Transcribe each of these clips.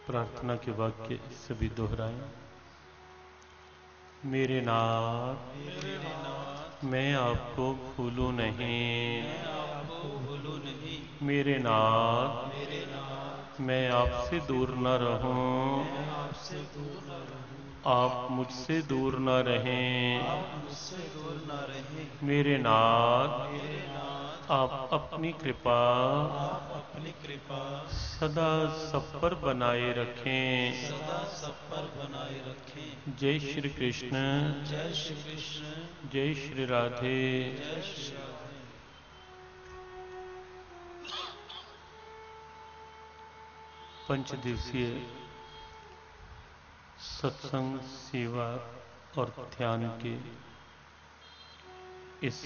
प्रार्थना के वाक्य सभी दोहराएं। मेरे नाथ, मैं आपको भूलूं नहीं। मेरे नाथ, मैं आपसे दूर न रहूं। आप मुझसे दूर न रहें। मेरे नाथ, आप अपनी कृपा सदा सब पर बनाए रखें। जय श्री कृष्ण, जय श्री राधे। पंच दिवसीय सत्संग, सेवा और ध्यान के इस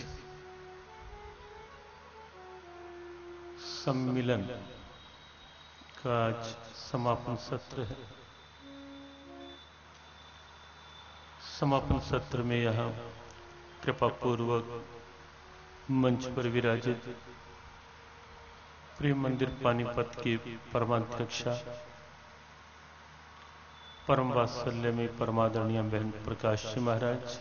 सम्मिलन का आज समापन सत्र है। समापन सत्र में यहाँ कृपा पूर्वक मंच पर विराजित प्रेम मंदिर पानीपत की परमाध्यक्षा परम वात्सल्य में परमादरणीय बहन प्रकाश जी महाराज,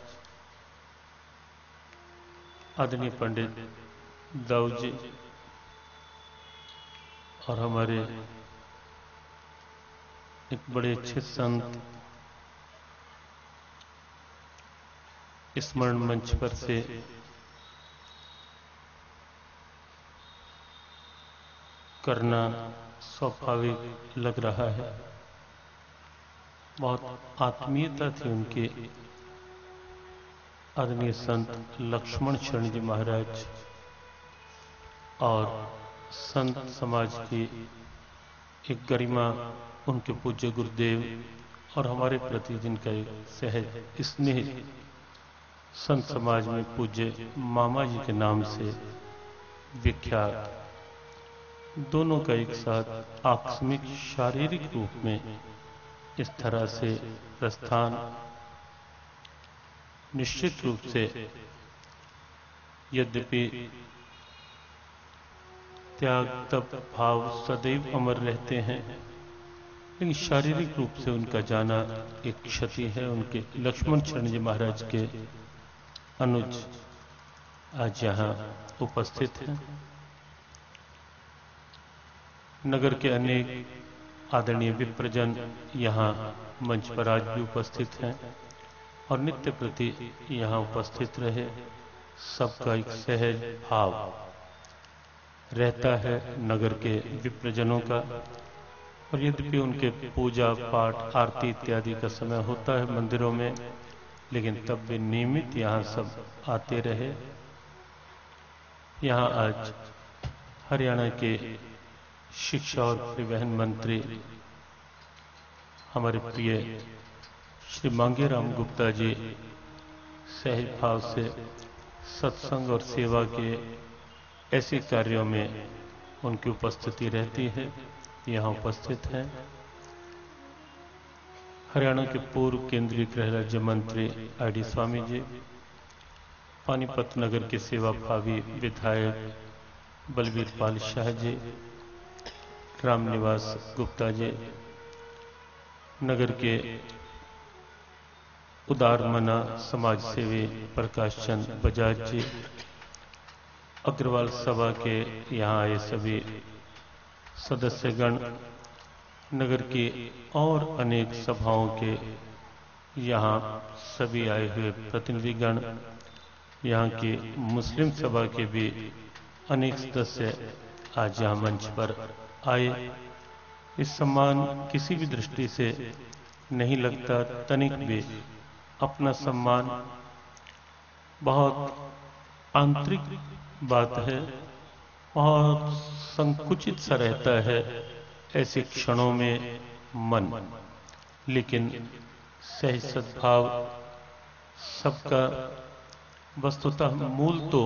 आदरणीय पंडित दाऊद जी और हमारे एक बड़े अच्छे संत स्मरण मंच पर से करना स्वाभाविक लग रहा है। बहुत आत्मीयता थी उनके आदरणीय संत लक्ष्मण शरण जी महाराज और संत समाज की एक गरिमा, उनके पूज्य गुरुदेव और हमारे प्रति जिनका एक सहज स्नेह संत समाज में पूज्य मामा जी के नाम से विख्यात, दोनों का एक साथ आकस्मिक शारीरिक रूप में इस तरह से प्रस्थान निश्चित रूप से, यद्यपि त्याग तप भाव सदैव अमर रहते हैं, लेकिन शारीरिक रूप से उनका जाना एक क्षति है। उनके लक्ष्मण शरण जी महाराज के अनुज आज यहाँ उपस्थित हैं। नगर के अनेक आदरणीय विप्रजन यहाँ मंच पर आज भी उपस्थित हैं और नित्य प्रति यहाँ उपस्थित रहे। सबका एक सहज भाव रहता है नगर के विप्रजनों का, और यद्यपि उनके पूजा पाठ आरती इत्यादि का समय होता है मंदिरों में, लेकिन तब भी नियमित यहाँ सब आते रहे। यहाँ आज हरियाणा के शिक्षा और परिवहन मंत्री हमारे प्रिय श्री मांगेराम गुप्ता जी सहज भाव से सत्संग और सेवा के ऐसे कार्यों में उनकी उपस्थिति रहती है, यहाँ उपस्थित हैं। हरियाणा के पूर्व केंद्रीय गृह राज्य मंत्री आईडी स्वामी जी, पानीपत नगर के सेवा भावी विधायक बलबीर पाल शाह जी, रामनिवास गुप्ता जी, नगर के उदारमना समाज सेवी प्रकाश चंद बजाज जी, अग्रवाल सभा के यहाँ आए सभी सदस्यगण, नगर की और अनेक सभाओं के यहाँ सभी आए हुए प्रतिनिधिगण, यहाँ की मुस्लिम सभा के भी अनेक सदस्य आज यहाँ मंच पर आए। इस सम्मान किसी भी दृष्टि से नहीं लगता, तनिक भी अपना सम्मान, बहुत आंतरिक बात है, बहुत संकुचित सा रहता है ऐसे क्षणों में मन, लेकिन सहज सद्भाव सबका वस्तुतः मूल तो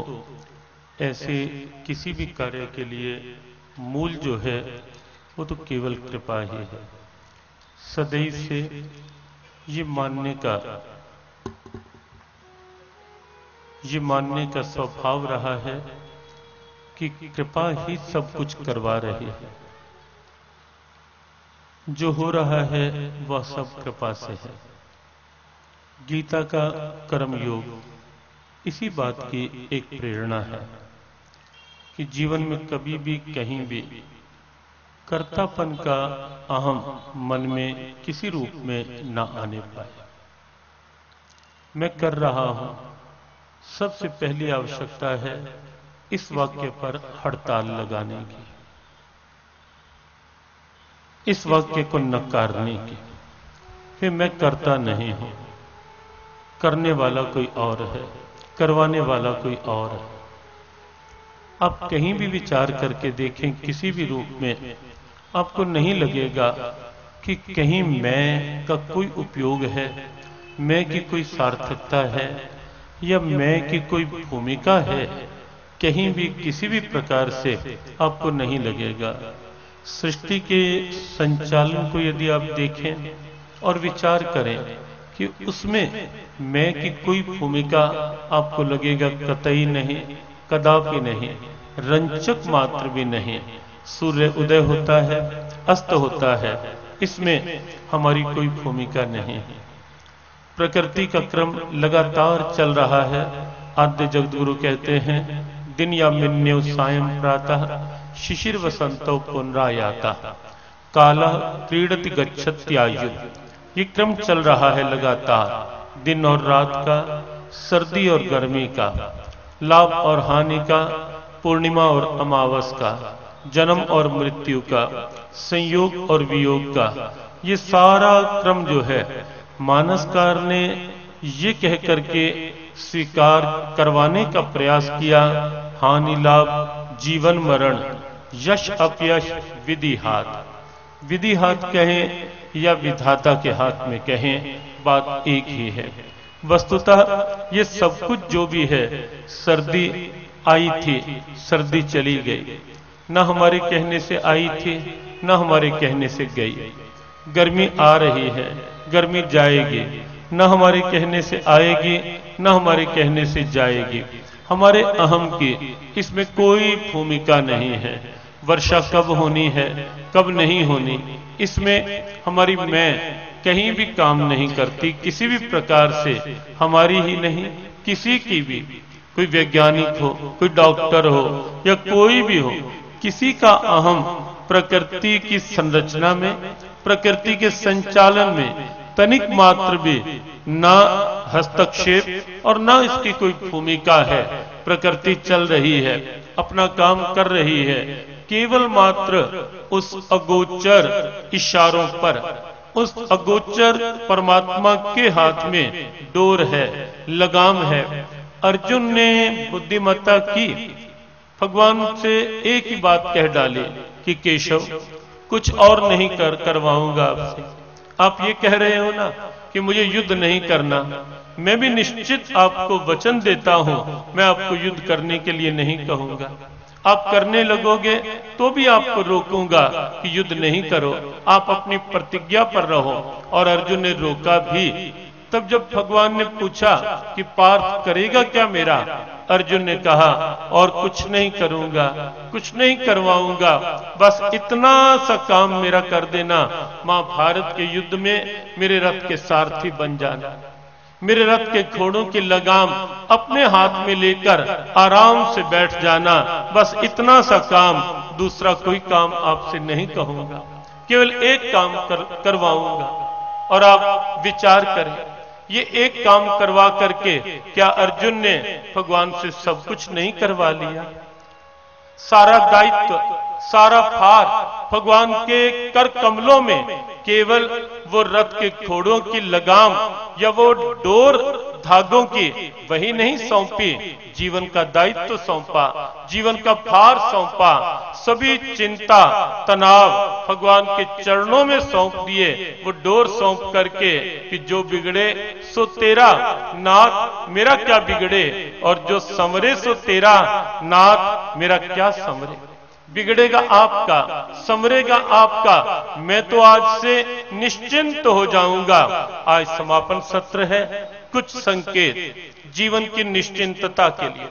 ऐसे किसी भी कार्य के लिए मूल जो है वो तो केवल कृपा ही है। सदैव से ये मानने का स्वभाव रहा है कि कृपा ही सब कुछ करवा रही है। जो हो रहा है वह सब कृपा से है। गीता का कर्म योग इसी बात की एक प्रेरणा है कि जीवन में कभी भी कहीं भी कर्तापन का अहम मन में किसी रूप में न आने पाए। मैं कर रहा हूं, सबसे पहली आवश्यकता है इस वाक्य पर हड़ताल लगाने की, इस वाक्य को नकारने की कि मैं करता नहीं हूं, करने वाला कोई और है, करवाने वाला कोई और है। आप कहीं भी विचार करके देखें, किसी भी रूप में आपको नहीं लगेगा कि कहीं मैं का कोई उपयोग है, मैं की कोई सार्थकता है या मैं की कोई भूमिका है। कहीं भी किसी भी प्रकार से आपको नहीं लगेगा। सृष्टि के संचालन को यदि आप देखें और विचार करें कि उसमें मैं की कोई भूमिका आपको लगेगा, कतई नहीं, कदापि नहीं, रंचक मात्र भी नहीं। सूर्य उदय होता है, अस्त होता है, इसमें हमारी कोई भूमिका नहीं है। प्रकृति का क्रम लगातार चल रहा है। आद्य जगद्गुरु कहते हैं, दिन या मिन्यो सायं प्रातः शिशिर वसंतो पुनरायाता काला क्रीडति गच्छत्यायु। ये क्रम चल रहा है लगातार, दिन और रात का, सर्दी और गर्मी का, लाभ और हानि का, पूर्णिमा और अमावस का, जन्म और मृत्यु का, संयोग और वियोग का। ये सारा क्रम जो है मानसकार ने ये कह करके स्वीकार करवाने का प्रयास किया, हानि लाभ, जीवन मरण, यश अपयश, विधि हाथ। विधि हाथ कहें या विधाता के हाथ में कहें, बात एक ही है। वस्तुतः ये सब कुछ जो भी है, सर्दी आई थी, सर्दी चली गई, न हमारे कहने से आई थी, न हमारे कहने से गई। गर्मी आ रही है, गर्मी जाएगी, न हमारे कहने से आएगी, न हमारे कहने से जाएगी। हमारे अहम की इसमें कोई भूमिका नहीं है। वर्षा कब होनी है, कब नहीं होनी, इसमें हमारी मैं कहीं भी काम नहीं करती, किसी भी प्रकार से। हमारी ही नहीं, किसी की भी, कोई वैज्ञानिक हो, कोई डॉक्टर हो या कोई भी हो, किसी का अहम प्रकृति की संरचना में, प्रकृति के संचालन में तनिक मात्र भी ना हस्तक्षेप और ना इसकी कोई भूमिका है। प्रकृति चल रही है, अपना काम कर रही है, केवल मात्र उस अगोचर इशारों पर, उस अगोचर परमात्मा के हाथ में डोर है, लगाम है। अर्जुन ने बुद्धिमत्ता की, भगवान से एक ही बात कह डाली कि केशव कुछ और नहीं करवाऊंगा आपसे। आप ये कह रहे हो ना कि मुझे युद्ध नहीं करना, मैं भी निश्चित आपको वचन देता हूं, मैं आपको युद्ध करने के लिए नहीं कहूंगा। आप करने लगोगे तो भी आपको रोकूंगा कि युद्ध नहीं करो, आप अपनी प्रतिज्ञा पर रहो। और अर्जुन ने रोका भी। तब जब भगवान ने पूछा कि पार्थ करेगा क्या मेरा, अर्जुन ने कहा और कुछ नहीं करूंगा, कुछ नहीं करवाऊंगा, बस इतना सा काम मेरा कर देना, महाभारत के युद्ध में मेरे रथ के सारथी बन जाना, मेरे रथ के घोड़ों की लगाम अपने हाथ में लेकर आराम से बैठ जाना, बस इतना सा काम, दूसरा कोई काम आपसे नहीं कहूंगा, केवल एक काम करवाऊंगा। और आप विचार करें, ये एक काम करवा करके क्या अर्जुन ने भगवान से सब कुछ नहीं करवा लिया? सारा दायित्व, सारा भार भगवान के कर कमलों में केवल वो रथ के घोड़ों की लगाम या वो डोर धागों की वही नहीं सौंपी, जीवन का दायित्व सौंपा, जीवन का भार सौंपा, सभी चिंता तनाव भगवान के चरणों में सौंप दिए। वो डोर सौंप करके कि जो बिगड़े सो तेरा नाथ, मेरा क्या बिगड़े, और जो संवरे सो तेरा नाथ, मेरा क्या संवरे। बिगड़ेगा आपका, संवरेगा आपका, मैं तो आज से निश्चिंत हो जाऊंगा। आज समापन सत्र है, कुछ संकेत जीवन की निश्चिंतता के लिए,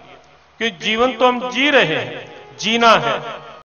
क्योंकि जीवन तो हम जी रहे हैं, जीना है,